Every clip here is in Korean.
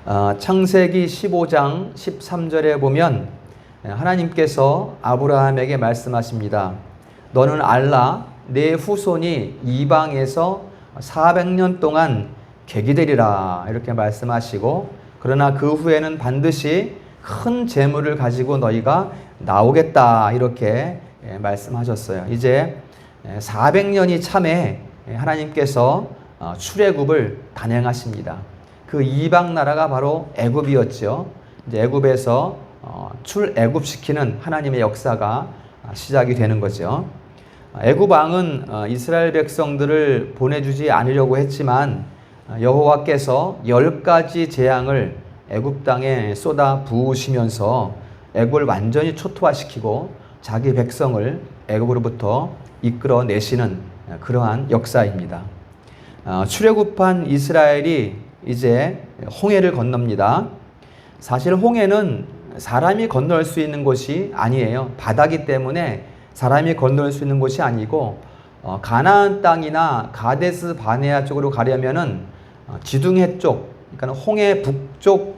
창세기 15장 13절에 보면 하나님께서 아브라함에게 말씀하십니다. 너는 알라, 내 후손이 이방에서 400년 동안 객이 되리라 이렇게 말씀하시고, 그러나 그 후에는 반드시 큰 재물을 가지고 너희가 나오겠다 이렇게 말씀하셨어요. 이제 400년이 참에 하나님께서 출애굽을 단행하십니다. 그 이방 나라가 바로 애굽이었죠. 이제 애굽에서 출애굽시키는 하나님의 역사가 시작이 되는 거죠. 애굽 왕은 이스라엘 백성들을 보내주지 않으려고 했지만 여호와께서 10가지 재앙을 애굽 땅에 쏟아 부으시면서 애굽을 완전히 초토화시키고 자기 백성을 애굽으로부터 이끌어내시는 그러한 역사입니다. 출애굽한 이스라엘이 이제 홍해를 건넙니다. 사실 홍해는 사람이 건널 수 있는 곳이 아니에요. 바다기 때문에 사람이 건널 수 있는 곳이 아니고, 가나안 땅이나 가데스 바네아 쪽으로 가려면은 지둥해 쪽, 그러니까 홍해 북쪽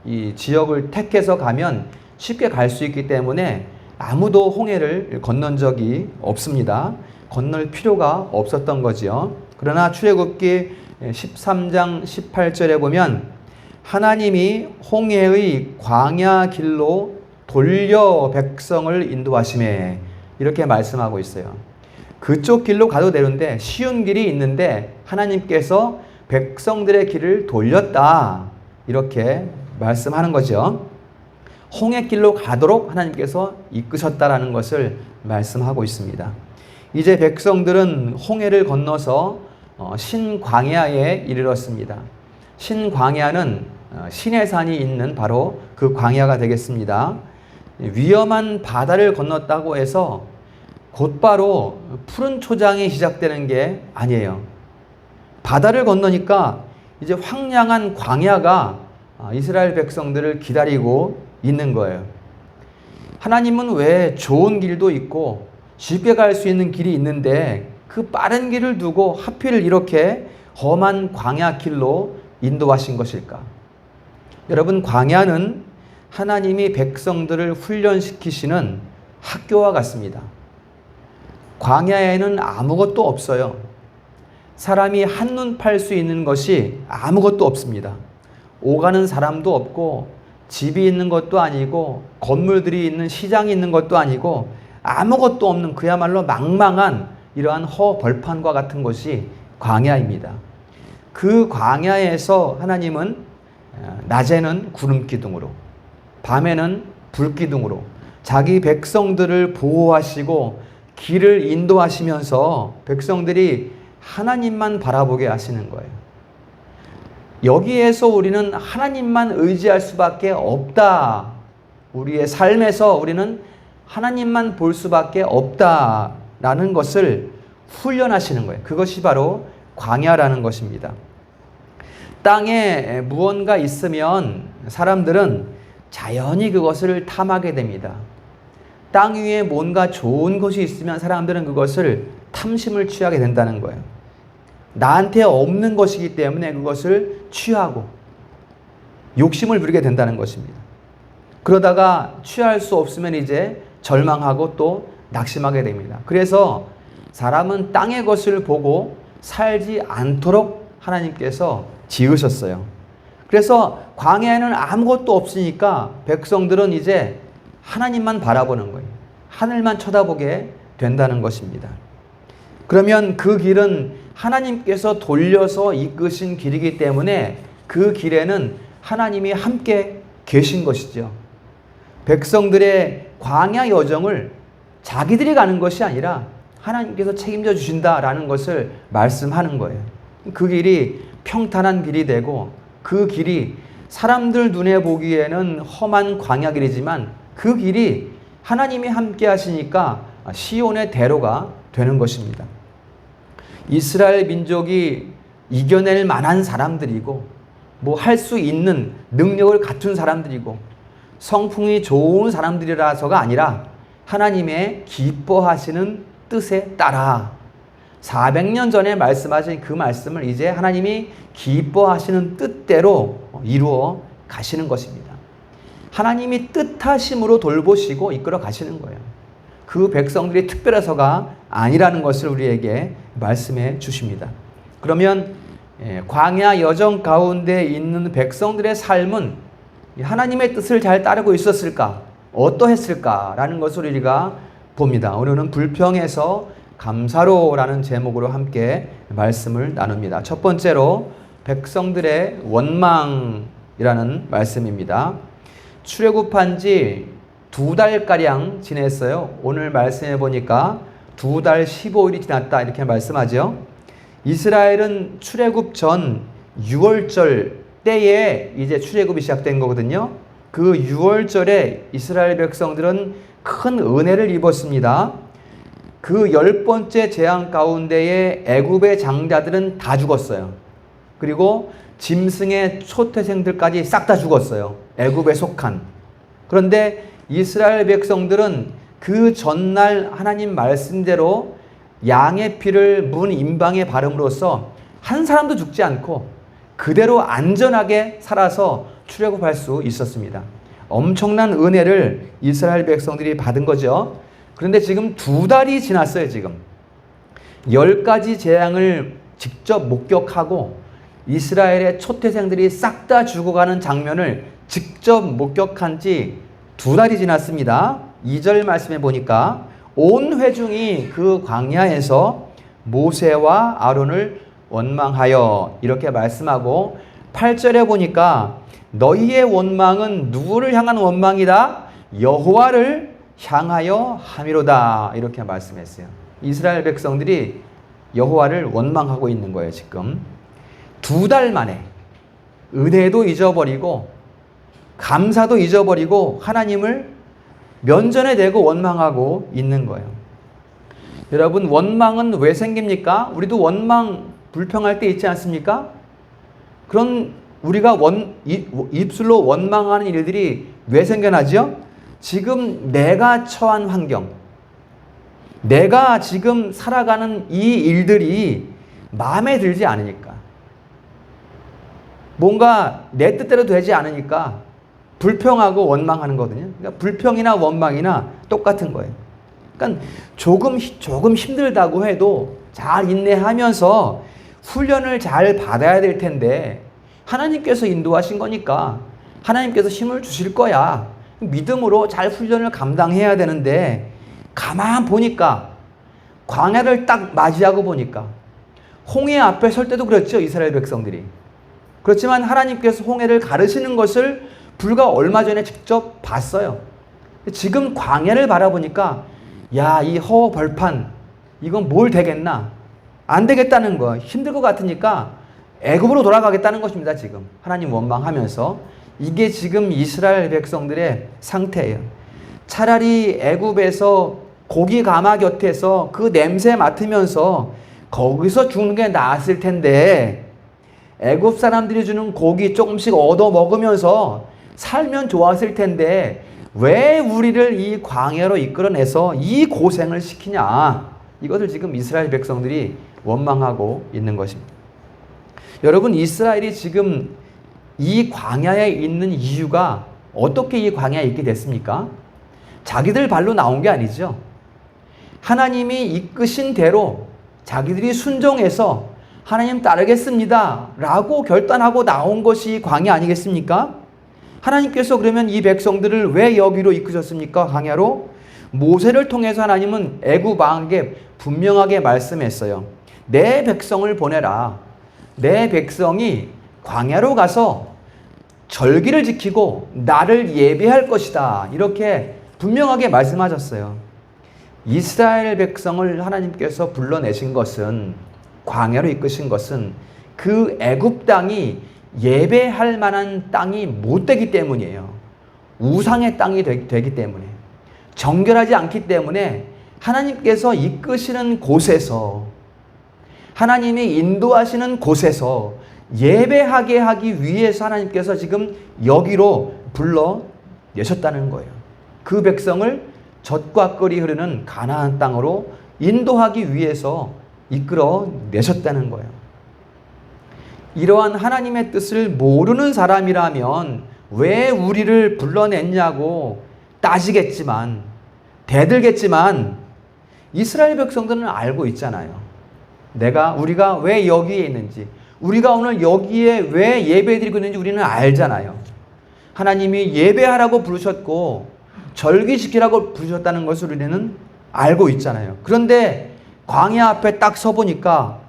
이 지역을 택해서 가면 쉽게 갈 수 있기 때문에 아무도 홍해를 건넌 적이 없습니다. 건널 필요가 없었던 거지요. 그러나 출애굽기 13장 18절에 보면 하나님이 홍해의 광야 길로 돌려 백성을 인도하시매 이렇게 말씀하고 있어요. 그쪽 길로 가도 되는데 쉬운 길이 있는데 하나님께서 백성들의 길을 돌렸다 이렇게 말씀하는 거죠. 홍해길로 가도록 하나님께서 이끄셨다라는 것을 말씀하고 있습니다. 이제 백성들은 홍해를 건너서 신광야에 이르렀습니다. 신광야는 시내산이 있는 바로 그 광야가 되겠습니다. 위험한 바다를 건넜다고 해서 곧바로 푸른 초장이 시작되는 게 아니에요. 바다를 건너니까 이제 황량한 광야가 이스라엘 백성들을 기다리고 있는 거예요. 하나님은 왜 좋은 길도 있고 쉽게 갈 수 있는 길이 있는데 그 빠른 길을 두고 하필 이렇게 험한 광야 길로 인도하신 것일까? 여러분, 광야는 하나님이 백성들을 훈련시키시는 학교와 같습니다. 광야에는 아무것도 없어요. 사람이 한눈 팔 수 있는 것이 아무것도 없습니다. 오가는 사람도 없고 집이 있는 것도 아니고 건물들이 있는 시장이 있는 것도 아니고 아무것도 없는 그야말로 망망한 이러한 허벌판과 같은 것이 광야입니다. 그 광야에서 하나님은 낮에는 구름 기둥으로, 밤에는 불 기둥으로 자기 백성들을 보호하시고 길을 인도하시면서 백성들이 하나님만 바라보게 하시는 거예요. 여기에서 우리는 하나님만 의지할 수밖에 없다. 우리의 삶에서 우리는 하나님만 볼 수밖에 없다라는 것을 훈련하시는 거예요. 그것이 바로 광야라는 것입니다. 땅에 무언가 있으면 사람들은 자연히 그것을 탐하게 됩니다. 땅 위에 뭔가 좋은 것이 있으면 사람들은 그것을 탐심을 취하게 된다는 거예요. 나한테 없는 것이기 때문에 그것을 취하고 욕심을 부리게 된다는 것입니다. 그러다가 취할 수 없으면 이제 절망하고 또 낙심하게 됩니다. 그래서 사람은 땅의 것을 보고 살지 않도록 하나님께서 지으셨어요. 그래서 광야에는 아무것도 없으니까 백성들은 이제 하나님만 바라보는 거예요. 하늘만 쳐다보게 된다는 것입니다. 그러면 그 길은 하나님께서 돌려서 이끄신 길이기 때문에 그 길에는 하나님이 함께 계신 것이죠. 백성들의 광야 여정을 자기들이 가는 것이 아니라 하나님께서 책임져 주신다라는 것을 말씀하는 거예요. 그 길이 평탄한 길이 되고 그 길이 사람들 눈에 보기에는 험한 광야 길이지만 그 길이 하나님이 함께 하시니까 시온의 대로가 되는 것입니다. 이스라엘 민족이 이겨낼 만한 사람들이고 뭐 할 수 있는 능력을 갖춘 사람들이고 성품이 좋은 사람들이라서가 아니라 하나님의 기뻐하시는 뜻에 따라 400년 전에 말씀하신 그 말씀을 이제 하나님이 기뻐하시는 뜻대로 이루어 가시는 것입니다. 하나님이 뜻하심으로 돌보시고 이끌어 가시는 거예요. 그 백성들이 특별해서가 아니라는 것을 우리에게 말씀해 주십니다. 그러면 광야 여정 가운데 있는 백성들의 삶은 하나님의 뜻을 잘 따르고 있었을까? 어떠했을까라는 것을 우리가 봅니다. 오늘은 불평에서 감사로라는 제목으로 함께 말씀을 나눕니다. 첫 번째로 백성들의 원망이라는 말씀입니다. 출애굽한 지 2달가량 지냈어요. 오늘 말씀해 보니까 2달 15일이 지났다 이렇게 말씀하죠. 이스라엘은 출애굽 전 6월절 때에 이제 출애굽이 시작된 거거든요. 그 6월절에 이스라엘 백성들은 큰 은혜를 입었습니다. 그 10번째 재앙 가운데에 애굽의 장자들은 다 죽었어요. 그리고 짐승의 초태생들까지 싹 다 죽었어요. 애굽에 속한. 그런데 이스라엘 백성들은 그 전날 하나님 말씀대로 양의 피를 문 임방에 바름으로써 한 사람도 죽지 않고 그대로 안전하게 살아서 출애굽할 수 있었습니다. 엄청난 은혜를 이스라엘 백성들이 받은 거죠. 그런데 지금 2달이 지났어요. 지금 10가지 재앙을 직접 목격하고 이스라엘의 초태생들이 싹 다 죽어가는 장면을 직접 목격한 지 2달이 지났습니다. 2절 말씀해 보니까 온 회중이 그 광야에서 모세와 아론을 원망하여 이렇게 말씀하고 8절에 보니까 너희의 원망은 누구를 향한 원망이다? 여호와를 향하여 함이로다 이렇게 말씀했어요. 이스라엘 백성들이 여호와를 원망하고 있는 거예요. 지금 2달 만에 은혜도 잊어버리고 감사도 잊어버리고 하나님을 면전에 대고 원망하고 있는 거예요. 여러분, 원망은 왜 생깁니까? 우리도 원망, 불평할 때 있지 않습니까? 그런 우리가 입술로 원망하는 일들이 왜 생겨나죠? 지금 내가 처한 환경, 내가 지금 살아가는 이 일들이 마음에 들지 않으니까, 뭔가 내 뜻대로 되지 않으니까 불평하고 원망하는 거거든요. 그러니까 불평이나 원망이나 똑같은 거예요. 그러니까 조금 힘들다고 해도 잘 인내하면서 훈련을 잘 받아야 될 텐데 하나님께서 인도하신 거니까 하나님께서 힘을 주실 거야. 믿음으로 잘 훈련을 감당해야 되는데 가만 보니까 광야를 딱 맞이하고 보니까 홍해 앞에 설 때도 그랬죠. 이스라엘 백성들이. 그렇지만 하나님께서 홍해를 가르시는 것을 불과 얼마 전에 직접 봤어요. 지금 광야를 바라보니까 야, 이 허벌판 이건 뭘 되겠나? 안 되겠다는 거, 힘들 것 같으니까 애굽으로 돌아가겠다는 것입니다. 지금 하나님 원망하면서 이게 지금 이스라엘 백성들의 상태예요. 차라리 애굽에서 고기 가마 곁에서 그 냄새 맡으면서 거기서 죽는 게 나았을 텐데 애굽 사람들이 주는 고기 조금씩 얻어 먹으면서 살면 좋았을 텐데 왜 우리를 이 광야로 이끌어내서 이 고생을 시키냐? 이것을 지금 이스라엘 백성들이 원망하고 있는 것입니다. 여러분, 이스라엘이 지금 이 광야에 있는 이유가 어떻게 이 광야에 있게 됐습니까? 자기들 발로 나온 게 아니죠. 하나님이 이끄신 대로 자기들이 순종해서 하나님 따르겠습니다 라고 결단하고 나온 것이 광야 아니겠습니까? 하나님께서 그러면 이 백성들을 왜 여기로 이끄셨습니까? 광야로? 모세를 통해서 하나님은 애굽 왕에게 분명하게 말씀했어요. 내 백성을 보내라. 내 백성이 광야로 가서 절기를 지키고 나를 예배할 것이다. 이렇게 분명하게 말씀하셨어요. 이스라엘 백성을 하나님께서 불러내신 것은, 광야로 이끄신 것은 그 애굽 땅이 예배할 만한 땅이 못 되기 때문이에요. 우상의 땅이 되기 때문에, 정결하지 않기 때문에 하나님께서 이끄시는 곳에서, 하나님이 인도하시는 곳에서 예배하게 하기 위해서 하나님께서 지금 여기로 불러내셨다는 거예요. 그 백성을 젖과 꿀이 흐르는 가나안 땅으로 인도하기 위해서 이끌어내셨다는 거예요. 이러한 하나님의 뜻을 모르는 사람이라면 왜 우리를 불러냈냐고 따지겠지만, 대들겠지만, 이스라엘 백성들은 알고 있잖아요. 우리가 왜 여기에 있는지, 우리가 오늘 여기에 왜 예배드리고 있는지 우리는 알잖아요. 하나님이 예배하라고 부르셨고 절기지키라고 부르셨다는 것을 우리는 알고 있잖아요. 그런데 광야 앞에 딱 서보니까,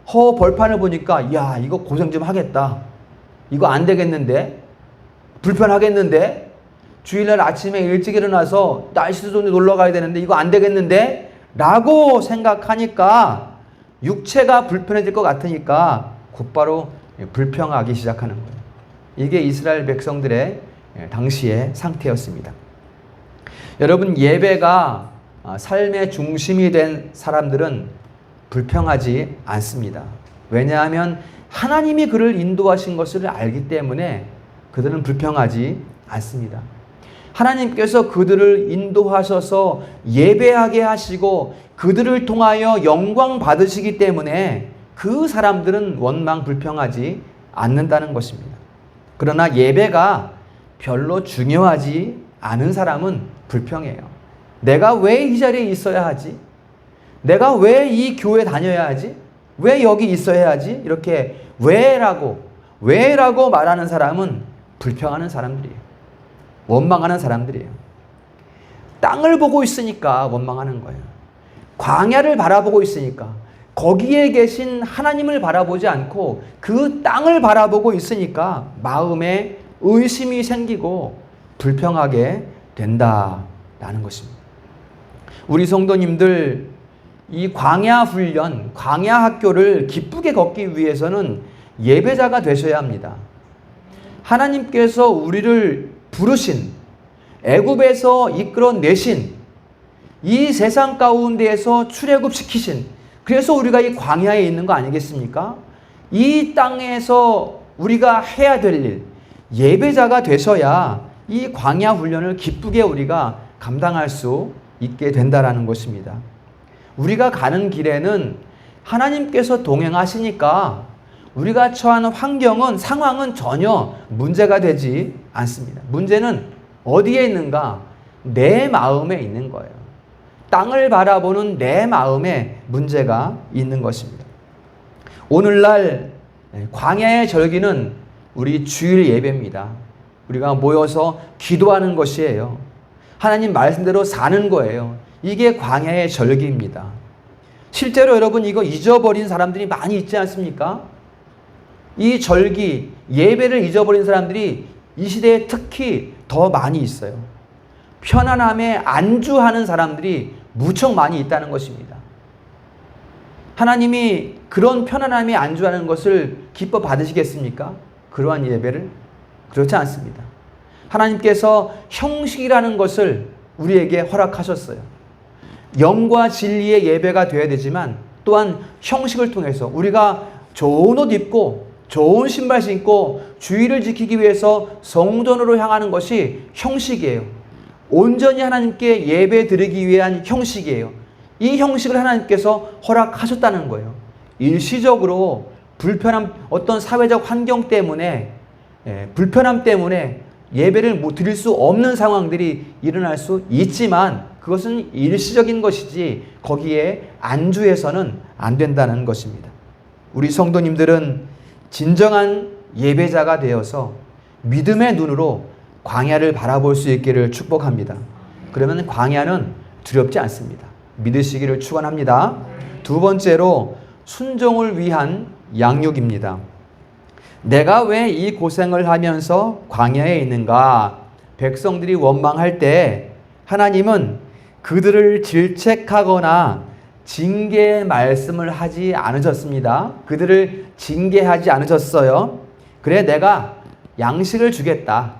벌판을 보니까, 야, 이거 고생 좀 하겠다. 이거 안 되겠는데? 불편하겠는데? 주일날 아침에 일찍 일어나서 날씨도 좋은데 놀러 가야 되는데 이거 안 되겠는데? 라고 생각하니까 육체가 불편해질 것 같으니까 곧바로 불평하기 시작하는 거예요. 이게 이스라엘 백성들의 당시의 상태였습니다. 여러분, 예배가 삶의 중심이 된 사람들은 불평하지 않습니다. 왜냐하면 하나님이 그를 인도하신 것을 알기 때문에 그들은 불평하지 않습니다. 하나님께서 그들을 인도하셔서 예배하게 하시고 그들을 통하여 영광 받으시기 때문에 그 사람들은 원망 불평하지 않는다는 것입니다. 그러나 예배가 별로 중요하지 않은 사람은 불평해요. 내가 왜 이 자리에 있어야 하지? 내가 왜 이 교회 다녀야 하지? 왜 여기 있어야 하지? 이렇게 왜라고 말하는 사람은 불평하는 사람들이에요. 원망하는 사람들이에요. 땅을 보고 있으니까 원망하는 거예요. 광야를 바라보고 있으니까, 거기에 계신 하나님을 바라보지 않고 그 땅을 바라보고 있으니까 마음에 의심이 생기고 불평하게 된다라는 것입니다. 우리 성도님들, 이 광야 훈련, 광야 학교를 기쁘게 걷기 위해서는 예배자가 되셔야 합니다. 하나님께서 우리를 부르신, 애굽에서 이끌어내신, 이 세상 가운데에서 출애굽시키신, 그래서 우리가 이 광야에 있는 거 아니겠습니까? 이 땅에서 우리가 해야 될 일, 예배자가 되셔야 이 광야 훈련을 기쁘게 우리가 감당할 수 있게 된다라는 것입니다. 우리가 가는 길에는 하나님께서 동행하시니까 우리가 처한 환경은, 상황은 전혀 문제가 되지 않습니다. 문제는 어디에 있는가? 내 마음에 있는 거예요. 땅을 바라보는 내 마음에 문제가 있는 것입니다. 오늘날 광야의 절기는 우리 주일 예배입니다. 우리가 모여서 기도하는 것이에요. 하나님 말씀대로 사는 거예요. 이게 광야의 절기입니다. 실제로 여러분, 이거 잊어버린 사람들이 많이 있지 않습니까? 이 절기, 예배를 잊어버린 사람들이 이 시대에 특히 더 많이 있어요. 편안함에 안주하는 사람들이 무척 많이 있다는 것입니다. 하나님이 그런 편안함에 안주하는 것을 기뻐 받으시겠습니까? 그러한 예배를? 그렇지 않습니다. 하나님께서 형식이라는 것을 우리에게 허락하셨어요. 영과 진리의 예배가 되어야 되지만 또한 형식을 통해서 우리가 좋은 옷 입고 좋은 신발 신고 주의를 지키기 위해서 성전으로 향하는 것이 형식이에요. 온전히 하나님께 예배 드리기 위한 형식이에요. 이 형식을 하나님께서 허락하셨다는 거예요. 일시적으로 불편함, 어떤 사회적 환경 때문에, 불편함 때문에 예배를 못 드릴 수 없는 상황들이 일어날 수 있지만 그것은 일시적인 것이지 거기에 안주해서는 안 된다는 것입니다. 우리 성도님들은 진정한 예배자가 되어서 믿음의 눈으로 광야를 바라볼 수 있기를 축복합니다. 그러면 광야는 두렵지 않습니다. 믿으시기를 축원합니다. 두 번째로 순종을 위한 양육입니다. 내가 왜 이 고생을 하면서 광야에 있는가? 백성들이 원망할 때 하나님은 그들을 질책하거나 징계의 말씀을 하지 않으셨습니다. 그들을 징계하지 않으셨어요. 그래, 내가 양식을 주겠다.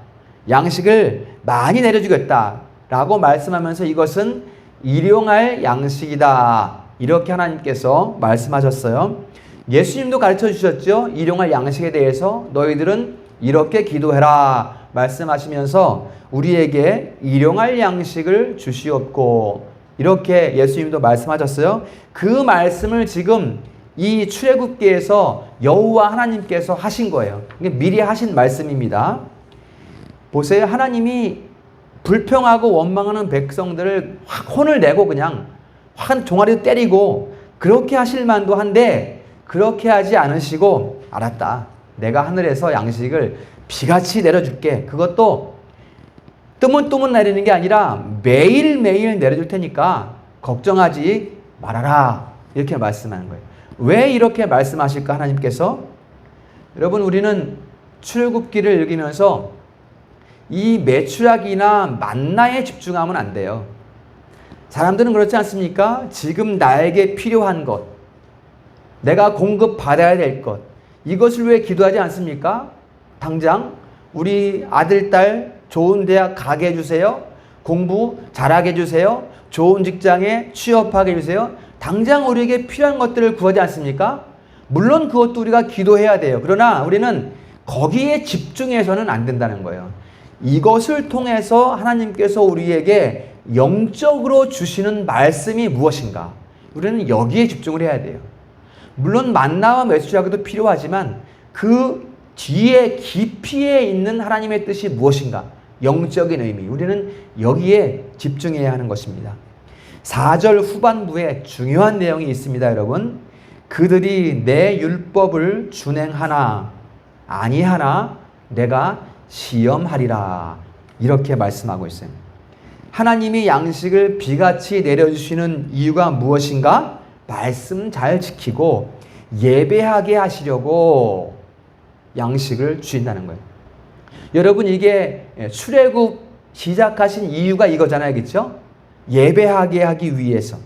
양식을 많이 내려주겠다. 라고 말씀하면서 이것은 일용할 양식이다. 이렇게 하나님께서 말씀하셨어요. 예수님도 가르쳐 주셨죠. 일용할 양식에 대해서 너희들은 이렇게 기도해라 말씀하시면서 우리에게 일용할 양식을 주시옵고, 이렇게 예수님도 말씀하셨어요. 그 말씀을 지금 이 출애굽기에서 여호와 하나님께서 하신 거예요. 이게 미리 하신 말씀입니다. 보세요. 하나님이 불평하고 원망하는 백성들을 확 혼을 내고 그냥 확 종아리도 때리고 그렇게 하실 만도 한데 그렇게 하지 않으시고 알았다. 내가 하늘에서 양식을 비같이 내려줄게. 그것도 뜨문뜨문 내리는 게 아니라 매일매일 내려줄 테니까 걱정하지 말아라. 이렇게 말씀하는 거예요. 왜 이렇게 말씀하실까 하나님께서? 여러분 우리는 출애굽기를 읽으면서 이 메추라기나 만나에 집중하면 안 돼요. 사람들은 그렇지 않습니까? 지금 나에게 필요한 것, 내가 공급받아야 될 것, 이것을 위해 기도하지 않습니까? 당장 우리 아들, 딸 좋은 대학 가게 해주세요. 공부 잘하게 해주세요. 좋은 직장에 취업하게 해주세요. 당장 우리에게 필요한 것들을 구하지 않습니까? 물론 그것도 우리가 기도해야 돼요. 그러나 우리는 거기에 집중해서는 안 된다는 거예요. 이것을 통해서 하나님께서 우리에게 영적으로 주시는 말씀이 무엇인가? 우리는 여기에 집중을 해야 돼요. 물론 만나와 메추라기도 필요하지만 그 뒤에 깊이에 있는 하나님의 뜻이 무엇인가? 영적인 의미. 우리는 여기에 집중해야 하는 것입니다. 4절 후반부에 중요한 내용이 있습니다, 여러분. 그들이 내 율법을 준행하나 아니하나 내가 시험하리라. 이렇게 말씀하고 있어요. 하나님이 양식을 비같이 내려주시는 이유가 무엇인가? 말씀 잘 지키고 예배하게 하시려고 양식을 주신다는 거예요. 여러분 이게 출애굽 시작하신 이유가 이거잖아요. 그렇죠? 예배하게 하기 위해서,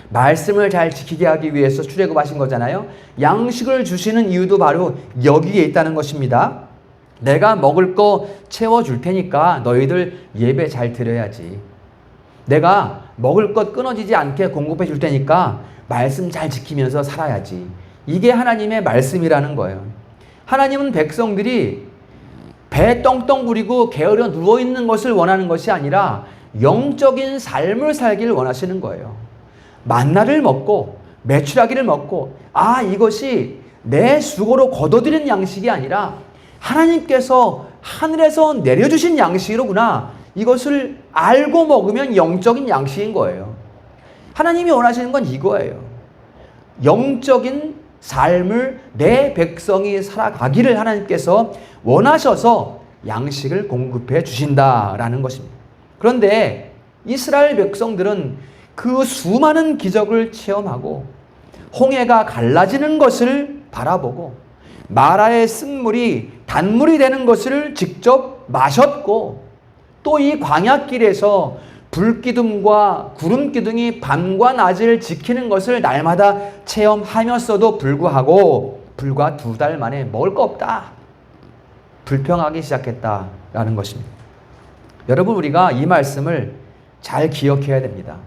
말씀을 잘 지키게 하기 위해서 출애굽하신 거잖아요. 양식을 주시는 이유도 바로 여기에 있다는 것입니다. 내가 먹을 거 채워줄 테니까 너희들 예배 잘 드려야지. 내가 먹을 것 끊어지지 않게 공급해 줄 테니까 말씀 잘 지키면서 살아야지. 이게 하나님의 말씀이라는 거예요. 하나님은 백성들이 배 떵떵 부리고 게으르 누워있는 것을 원하는 것이 아니라 영적인 삶을 살기를 원하시는 거예요. 만나를 먹고 메추라기를 먹고 이것이 내 수고로 거둬들인 양식이 아니라 하나님께서 하늘에서 내려주신 양식이로구나. 이것을 알고 먹으면 영적인 양식인 거예요. 하나님이 원하시는 건 이거예요. 영적인 삶을 내 백성이 살아가기를 하나님께서 원하셔서 양식을 공급해 주신다라는 것입니다. 그런데 이스라엘 백성들은 그 수많은 기적을 체험하고 홍해가 갈라지는 것을 바라보고 마라의 쓴물이 단물이 되는 것을 직접 마셨고 또 이 광야길에서 불기둥과 구름기둥이 밤과 낮을 지키는 것을 날마다 체험하면서도 불구하고 불과 2달 만에 먹을 거 없다. 불평하기 시작했다라는 것입니다. 여러분 우리가 이 말씀을 잘 기억해야 됩니다.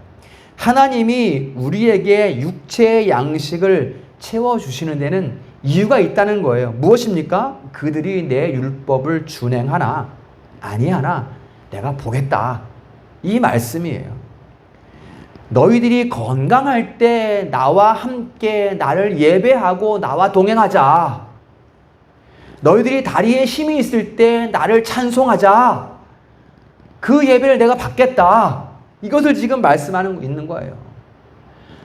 하나님이 우리에게 육체의 양식을 채워주시는 데는 이유가 있다는 거예요. 무엇입니까? 그들이 내 율법을 준행하나 아니하나 내가 보겠다. 이 말씀이에요. 너희들이 건강할 때 나와 함께 나를 예배하고 나와 동행하자. 너희들이 다리에 힘이 있을 때 나를 찬송하자. 그 예배를 내가 받겠다. 이것을 지금 말씀하는 있는 거예요.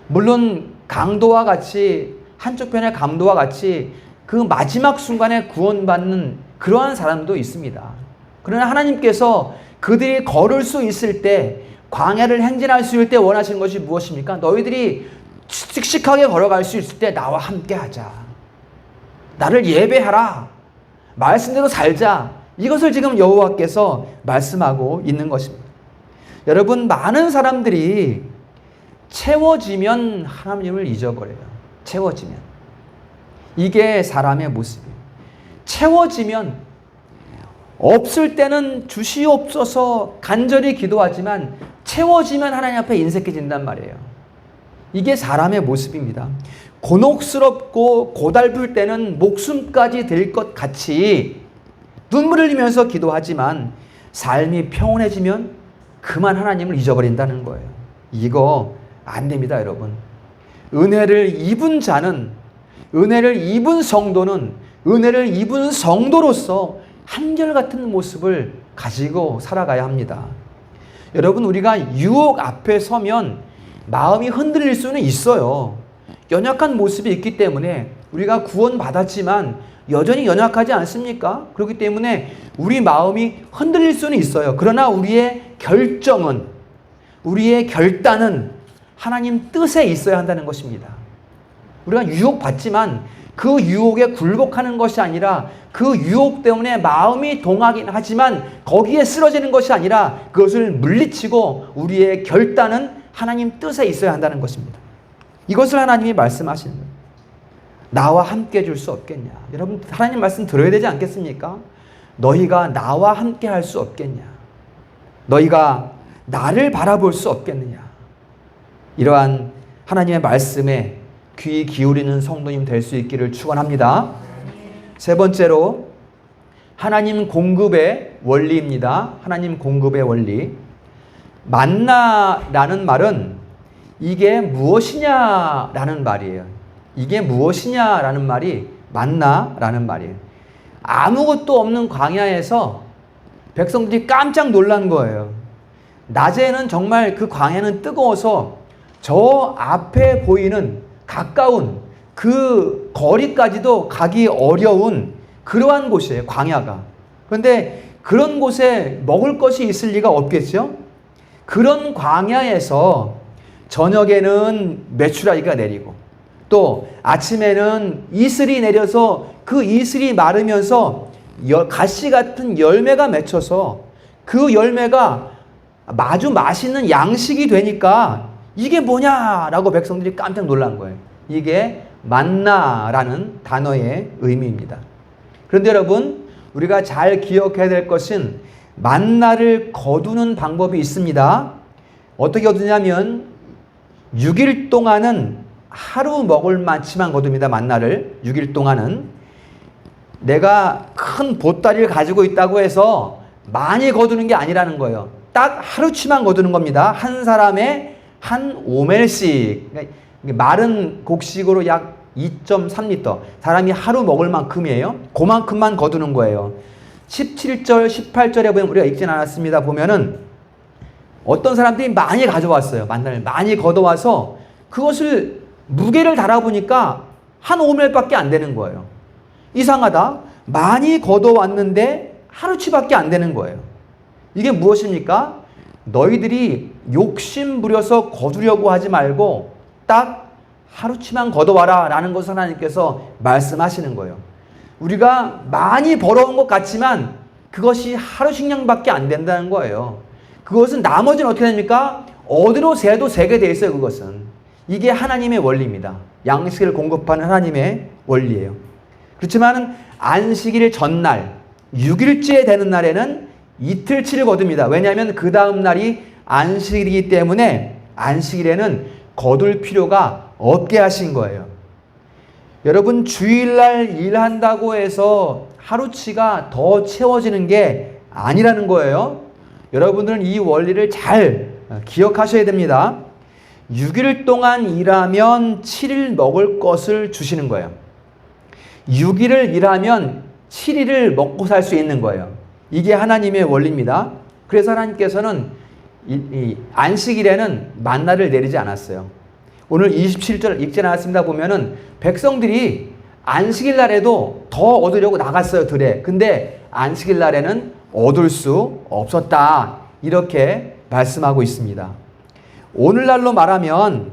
물론 강도와 같이 한쪽 편의 강도와 같이 그 마지막 순간에 구원받는 그러한 사람도 있습니다. 그러나 하나님께서 그들이 걸을 수 있을 때, 광야를 행진할 수 있을 때 원하시는 것이 무엇입니까? 너희들이 씩씩하게 걸어갈 수 있을 때 나와 함께 하자. 나를 예배하라. 말씀대로 살자. 이것을 지금 여호와께서 말씀하고 있는 것입니다. 여러분, 많은 사람들이 채워지면 하나님을 잊어버려요. 채워지면. 이게 사람의 모습이에요. 채워지면 없을 때는 주시옵소서 간절히 기도하지만 채워지면 하나님 앞에 인색해진단 말이에요. 이게 사람의 모습입니다. 곤혹스럽고 고달플 때는 목숨까지 들 것 같이 눈물을 흘리면서 기도하지만 삶이 평온해지면 그만 하나님을 잊어버린다는 거예요. 이거 안 됩니다, 여러분. 은혜를 입은 자는, 은혜를 입은 성도는 은혜를 입은 성도로서 한결같은 모습을 가지고 살아가야 합니다. 여러분, 우리가 유혹 앞에 서면 마음이 흔들릴 수는 있어요. 연약한 모습이 있기 때문에 우리가 구원받았지만 여전히 연약하지 않습니까? 그렇기 때문에 우리 마음이 흔들릴 수는 있어요. 그러나 우리의 결정은, 우리의 결단은 하나님 뜻에 있어야 한다는 것입니다. 우리가 유혹받지만 그 유혹에 굴복하는 것이 아니라, 그 유혹 때문에 마음이 동하긴 하지만 거기에 쓰러지는 것이 아니라 그것을 물리치고 우리의 결단은 하나님 뜻에 있어야 한다는 것입니다. 이것을 하나님이 말씀하시는 거예요. 나와 함께 해줄 수 없겠냐? 여러분, 하나님 말씀 들어야 되지 않겠습니까? 너희가 나와 함께 할 수 없겠냐? 너희가 나를 바라볼 수 없겠느냐? 이러한 하나님의 말씀에 귀 기울이는 성도님 될 수 있기를 축원합니다. 세 번째로 하나님 공급의 원리입니다. 하나님 공급의 원리. 만나라는 말은 이게 무엇이냐라는 말이에요. 이게 무엇이냐라는 말이 만나라는 말이에요. 아무것도 없는 광야에서 백성들이 깜짝 놀란 거예요. 낮에는 정말 그 광야는 뜨거워서 저 앞에 보이는 가까운 그 거리까지도 가기 어려운 그러한 곳이에요, 광야가. 그런데 그런 곳에 먹을 것이 있을 리가 없겠죠? 그런 광야에서 저녁에는 메추라기가 내리고 또 아침에는 이슬이 내려서 그 이슬이 마르면서 가시 같은 열매가 맺혀서 그 열매가 아주 맛있는 양식이 되니까 이게 뭐냐라고 백성들이 깜짝 놀란 거예요. 이게 만나라는 단어의 의미입니다. 그런데 여러분, 우리가 잘 기억해야 될 것은 만나를 거두는 방법이 있습니다. 어떻게 거두냐면 6일 동안은 하루 먹을 만치만 거둡니다. 만나를 6일 동안은. 내가 큰 보따리를 가지고 있다고 해서 많이 거두는 게 아니라는 거예요. 딱 하루치만 거두는 겁니다. 한 사람의 한 오멜씩, 그러니까 마른 곡식으로 약 2.3리터, 사람이 하루 먹을 만큼이에요. 그만큼만 거두는 거예요. 17절, 18절에 보면 우리가 읽진 않았습니다. 보면은 어떤 사람들이 많이 가져왔어요. 만나를 많이 걷어와서 그것을 무게를 달아보니까 한 오멜밖에 안 되는 거예요. 이상하다. 많이 걷어왔는데 하루치밖에 안 되는 거예요. 이게 무엇입니까? 너희들이 욕심 부려서 거두려고 하지 말고 딱 하루치만 걷어와라 라는 것을 하나님께서 말씀하시는 거예요. 우리가 많이 벌어온 것 같지만 그것이 하루 식량밖에 안 된다는 거예요. 그것은 나머지는 어떻게 됩니까? 어디로 새도 새게 돼 있어요. 그것은. 이게 하나님의 원리입니다. 양식을 공급하는 하나님의 원리예요. 그렇지만 안식일 전날 6일째 되는 날에는 이틀치를 거둡니다. 왜냐하면 그 다음 날이 안식일이기 때문에 안식일에는 거둘 필요가 없게 하신 거예요. 여러분, 주일날 일한다고 해서 하루치가 더 채워지는 게 아니라는 거예요. 여러분들은 이 원리를 잘 기억하셔야 됩니다. 6일 동안 일하면 7일 먹을 것을 주시는 거예요. 6일을 일하면 7일을 먹고 살 수 있는 거예요. 이게 하나님의 원리입니다. 그래서 하나님께서는 이 안식일에는 만나를 내리지 않았어요. 오늘 27절 읽지 않았습니다. 보면은 백성들이 안식일 날에도 더 얻으려고 나갔어요, 들에. 근데 안식일 날에는 얻을 수 없었다. 이렇게 말씀하고 있습니다. 오늘날로 말하면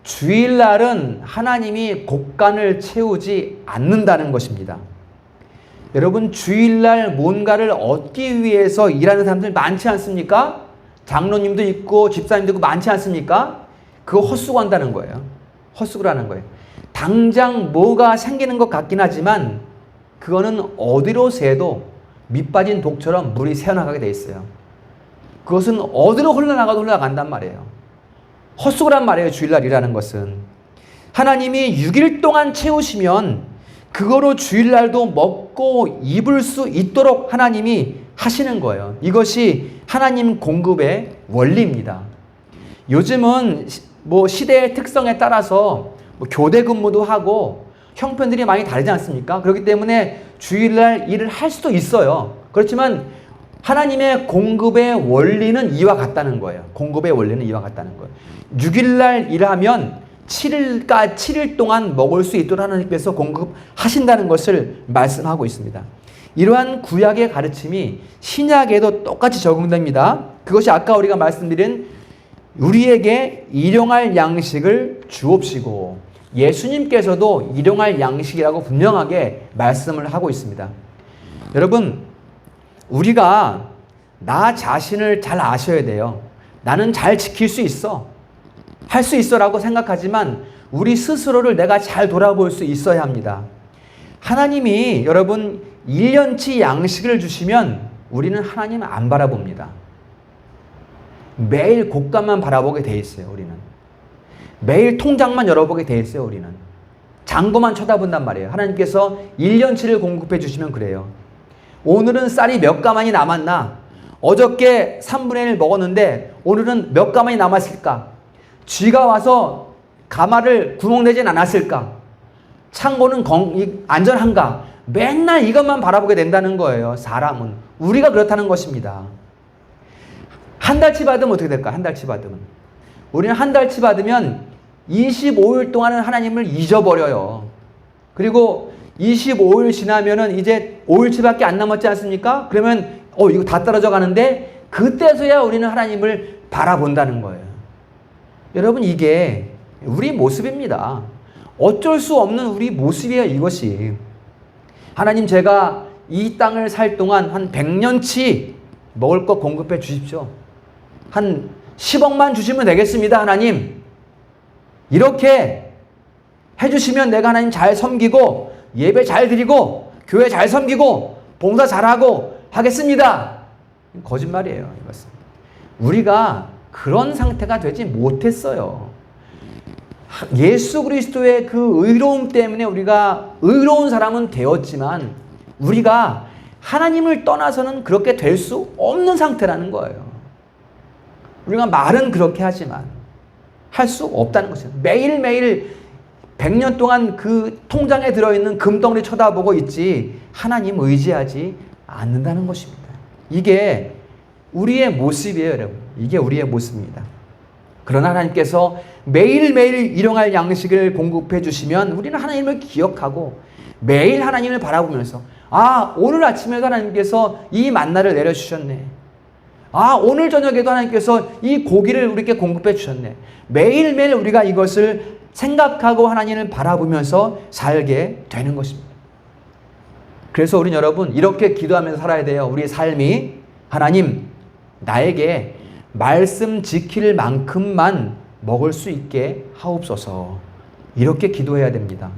주일날은 하나님이 곡간을 채우지 않는다는 것입니다. 여러분, 주일날 뭔가를 얻기 위해서 일하는 사람들 많지 않습니까? 장로님도 있고 집사님도 있고 많지 않습니까? 그거 헛수고한다는 거예요. 헛수고를 하는 거예요. 당장 뭐가 생기는 것 같긴 하지만 그거는 어디로 새도 밑 빠진 독처럼 물이 새어나가게 돼 있어요. 그것은 어디로 흘러나가도 흘러간단 말이에요. 헛수고란 말이에요. 주일날 일하는 것은. 하나님이 6일 동안 채우시면 그거로 주일날도 먹고 입을 수 있도록 하나님이 하시는 거예요. 이것이 하나님 공급의 원리입니다. 요즘은 뭐 시대의 특성에 따라서 뭐 교대 근무도 하고 형편들이 많이 다르지 않습니까? 그렇기 때문에 주일날 일을 할 수도 있어요. 그렇지만 하나님의 공급의 원리는 이와 같다는 거예요. 공급의 원리는 이와 같다는 거예요. 6일날 일하면 7일 동안 먹을 수 있도록 하나님께서 공급하신다는 것을 말씀하고 있습니다. 이러한 구약의 가르침이 신약에도 똑같이 적용됩니다. 그것이 아까 우리가 말씀드린 우리에게 일용할 양식을 주옵시고, 예수님께서도 일용할 양식이라고 분명하게 말씀을 하고 있습니다. 여러분, 우리가 나 자신을 잘 아셔야 돼요. 나는 잘 지킬 수 있어, 할 수 있어 라고 생각하지만 우리 스스로를 내가 잘 돌아볼 수 있어야 합니다. 하나님이 여러분 1년치 양식을 주시면 우리는 하나님을 안 바라봅니다. 매일 곶감만 바라보게 돼 있어요. 우리는 매일 통장만 열어보게 돼 있어요. 우리는 잔고만 쳐다본단 말이에요. 하나님께서 1년치를 공급해 주시면 그래요. 오늘은 쌀이 몇 가만이 남았나? 어저께 3분의 1 먹었는데 오늘은 몇 가만이 남았을까? 쥐가 와서 가마를 구멍내진 않았을까? 창고는 안전한가? 맨날 이것만 바라보게 된다는 거예요. 사람은. 우리가 그렇다는 것입니다. 한 달치 받으면 어떻게 될까? 한 달치 받으면. 우리는 한 달치 받으면 25일 동안은 하나님을 잊어버려요. 그리고 25일 지나면은 이제 5일치밖에 안 남았지 않습니까? 그러면 이거 다 떨어져 가는데 그때서야 우리는 하나님을 바라본다는 거예요. 여러분, 이게 우리 모습입니다. 어쩔 수 없는 우리 모습이에요. 이것이. 하나님, 제가 이 땅을 살 동안 한 100년치 먹을 것 공급해 주십시오. 한 10억만 주시면 되겠습니다. 하나님, 이렇게 해주시면 내가 하나님 잘 섬기고 예배 잘 드리고 교회 잘 섬기고 봉사 잘하고 하겠습니다. 거짓말이에요. 이것은 우리가 그런 상태가 되지 못했어요. 예수 그리스도의 그 의로움 때문에 우리가 의로운 사람은 되었지만 우리가 하나님을 떠나서는 그렇게 될 수 없는 상태라는 거예요. 우리가 말은 그렇게 하지만 할 수 없다는 것이에요. 매일매일 100년 동안 그 통장에 들어있는 금덩어리 쳐다보고 있지 하나님 의지하지 않는다는 것입니다. 이게 우리의 모습이에요, 여러분. 이게 우리의 모습입니다. 그러나 하나님께서 매일매일 일용할 양식을 공급해 주시면 우리는 하나님을 기억하고 매일 하나님을 바라보면서 오늘 아침에도 하나님께서 이 만나를 내려주셨네. 오늘 저녁에도 하나님께서 이 고기를 우리에게 공급해 주셨네. 매일매일 우리가 이것을 생각하고 하나님을 바라보면서 살게 되는 것입니다. 그래서 우리는 여러분 이렇게 기도하면서 살아야 돼요. 우리의 삶이 하나님, 나에게 말씀 지킬 만큼만 먹을 수 있게 하옵소서. 이렇게 기도해야 됩니다.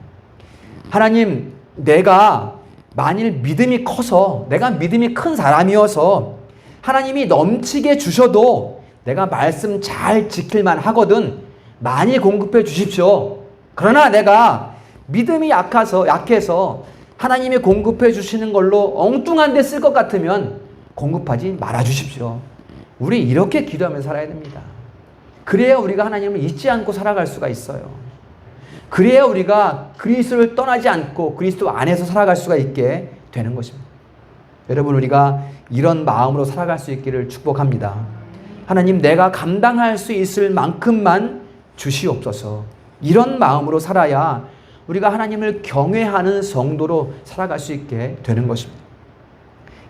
하나님, 내가 만일 믿음이 커서 내가 믿음이 큰 사람이어서 하나님이 넘치게 주셔도 내가 말씀 잘 지킬만 하거든 많이 공급해 주십시오. 그러나 내가 믿음이 약해서 하나님이 공급해 주시는 걸로 엉뚱한 데 쓸 것 같으면 공급하지 말아 주십시오. 우리 이렇게 기도하면서 살아야 됩니다. 그래야 우리가 하나님을 잊지 않고 살아갈 수가 있어요. 그래야 우리가 그리스도를 떠나지 않고 그리스도 안에서 살아갈 수가 있게 되는 것입니다. 여러분, 우리가 이런 마음으로 살아갈 수 있기를 축복합니다. 하나님, 내가 감당할 수 있을 만큼만 주시옵소서. 이런 마음으로 살아야 우리가 하나님을 경외하는 성도로 살아갈 수 있게 되는 것입니다.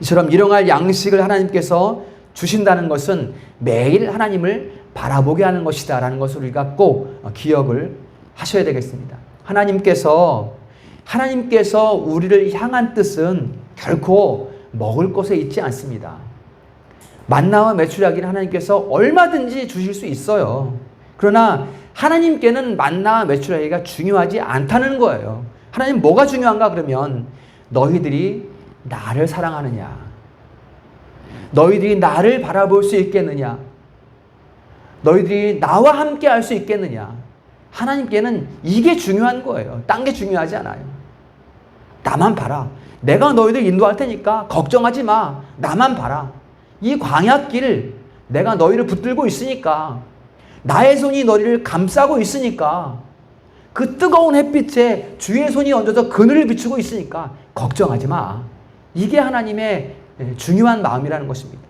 이처럼 일용할 양식을 하나님께서 주신다는 것은 매일 하나님을 바라보게 하는 것이다 라는 것을 우리가 꼭 기억을 하셔야 되겠습니다. 하나님께서 우리를 향한 뜻은 결코 먹을 것에 있지 않습니다. 만나와 메추라기는 하나님께서 얼마든지 주실 수 있어요. 그러나 하나님께는 만나와 메추라기가 중요하지 않다는 거예요. 하나님 뭐가 중요한가 그러면 너희들이 나를 사랑하느냐, 너희들이 나를 바라볼 수 있겠느냐, 너희들이 나와 함께 할 수 있겠느냐. 하나님께는 이게 중요한 거예요. 딴 게 중요하지 않아요. 나만 봐라. 내가 너희들 인도할 테니까 걱정하지 마. 나만 봐라. 이 광야길 내가 너희를 붙들고 있으니까 나의 손이 너희를 감싸고 있으니까, 그 뜨거운 햇빛에 주의 손이 얹어서 그늘을 비추고 있으니까 걱정하지 마. 이게 하나님의 중요한 마음이라는 것입니다.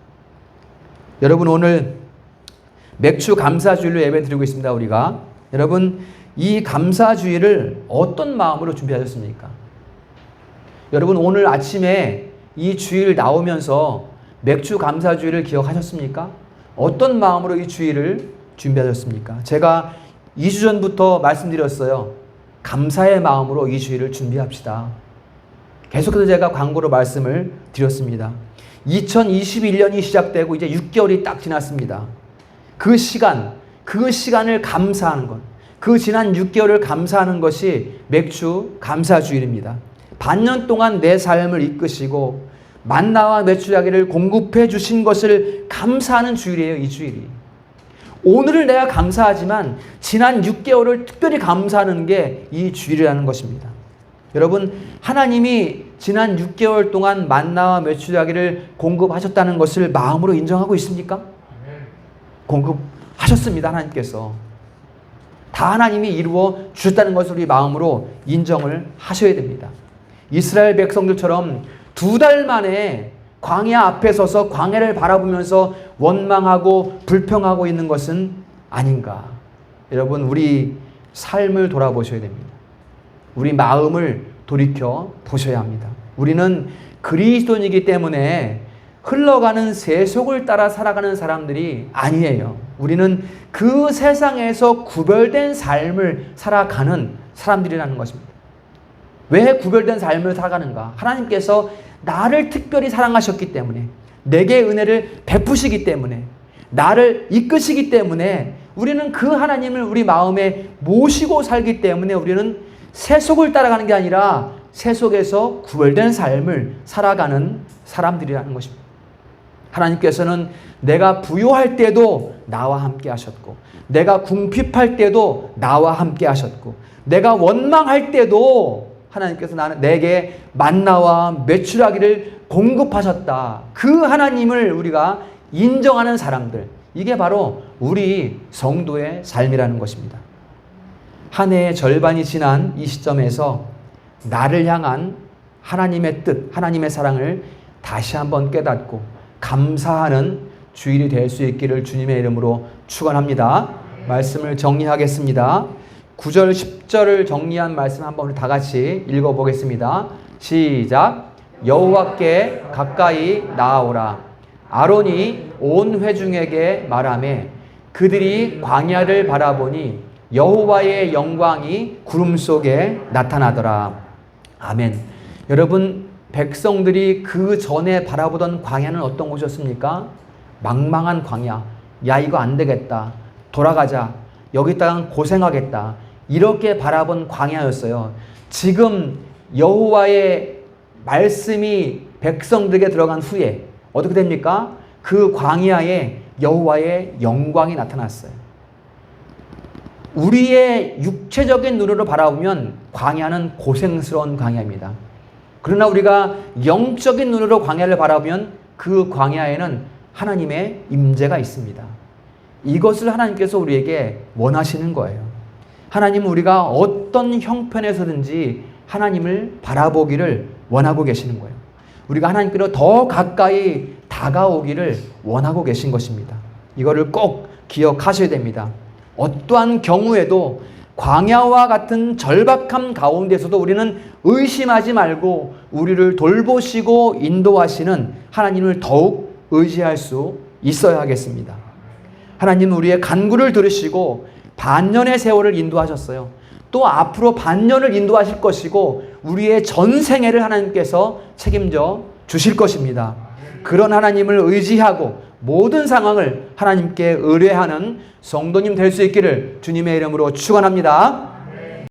여러분, 오늘 맥주 감사주일로 예배 드리고 있습니다. 우리가 여러분, 이 감사주일을 어떤 마음으로 준비하셨습니까? 여러분, 오늘 아침에 이 주일 나오면서 맥주 감사주일을 기억하셨습니까? 어떤 마음으로 이 주일을 준비하셨습니까? 제가 2주 전부터 말씀드렸어요. 감사의 마음으로 이 주일을 준비합시다. 계속해서 제가 광고로 말씀을 드렸습니다. 2021년이 시작되고 이제 6개월이 딱 지났습니다. 그 시간을 감사하는 것, 그 지난 6개월을 감사하는 것이 맥주 감사주일입니다. 반년 동안 내 삶을 이끄시고 만나와 맥주 이야기를 공급해 주신 것을 감사하는 주일이에요. 이 주일이. 오늘을 내가 감사하지만 지난 6개월을 특별히 감사하는 게 이 주일이라는 것입니다. 여러분, 하나님이 지난 6개월 동안 만나와 맥주 이야기를 공급하셨다는 것을 마음으로 인정하고 있습니까? 공급하셨습니다. 하나님께서 다 하나님이 이루어 주셨다는 것을 우리 마음으로 인정을 하셔야 됩니다. 이스라엘 백성들처럼 2달 만에 광야 앞에 서서 광야를 바라보면서 원망하고 불평하고 있는 것은 아닌가. 여러분, 우리 삶을 돌아보셔야 됩니다. 우리 마음을 돌이켜 보셔야 합니다. 우리는 그리스도인이기 때문에 흘러가는 세속을 따라 살아가는 사람들이 아니에요. 우리는 그 세상에서 구별된 삶을 살아가는 사람들이라는 것입니다. 왜 구별된 삶을 살아가는가? 하나님께서 나를 특별히 사랑하셨기 때문에, 내게 은혜를 베푸시기 때문에, 나를 이끄시기 때문에 우리는 그 하나님을 우리 마음에 모시고 살기 때문에 우리는 세속을 따라가는 게 아니라 세속에서 구별된 삶을 살아가는 사람들이라는 것입니다. 하나님께서는 내가 부요할 때도 나와 함께 하셨고, 내가 궁핍할 때도 나와 함께 하셨고, 내가 원망할 때도 하나님께서 내게 만나와 메추라기를 공급하셨다. 그 하나님을 우리가 인정하는 사람들, 이게 바로 우리 성도의 삶이라는 것입니다. 한 해의 절반이 지난 이 시점에서 나를 향한 하나님의 뜻, 하나님의 사랑을 다시 한번 깨닫고 감사하는 주일이 될 수 있기를 주님의 이름으로 축원합니다. 말씀을 정리하겠습니다. 9절 10절을 정리한 말씀 한번 다 같이 읽어보겠습니다. 시작. 여호와께 가까이 나아오라. 아론이 온 회중에게 말하매 그들이 광야를 바라보니 여호와의 영광이 구름 속에 나타나더라. 아멘. 여러분, 백성들이 그 전에 바라보던 광야는 어떤 곳이었습니까? 망망한 광야. 야, 이거 안 되겠다. 돌아가자. 여기다가 고생하겠다. 이렇게 바라본 광야였어요. 지금 여호와의 말씀이 백성들에게 들어간 후에 어떻게 됩니까? 그 광야에 여호와의 영광이 나타났어요. 우리의 육체적인 눈으로 바라보면 광야는 고생스러운 광야입니다. 그러나 우리가 영적인 눈으로 광야를 바라보면 그 광야에는 하나님의 임재가 있습니다. 이것을 하나님께서 우리에게 원하시는 거예요. 하나님은 우리가 어떤 형편에서든지 하나님을 바라보기를 원하고 계시는 거예요. 우리가 하나님께로 더 가까이 다가오기를 원하고 계신 것입니다. 이거를 꼭 기억하셔야 됩니다. 어떠한 경우에도 광야와 같은 절박함 가운데서도 우리는 의심하지 말고 우리를 돌보시고 인도하시는 하나님을 더욱 의지할 수 있어야 하겠습니다. 하나님은 우리의 간구를 들으시고 반년의 세월을 인도하셨어요. 또 앞으로 반년을 인도하실 것이고 우리의 전생애를 하나님께서 책임져 주실 것입니다. 그런 하나님을 의지하고 모든 상황을 하나님께 의뢰하는 성도님 될 수 있기를 주님의 이름으로 축원합니다.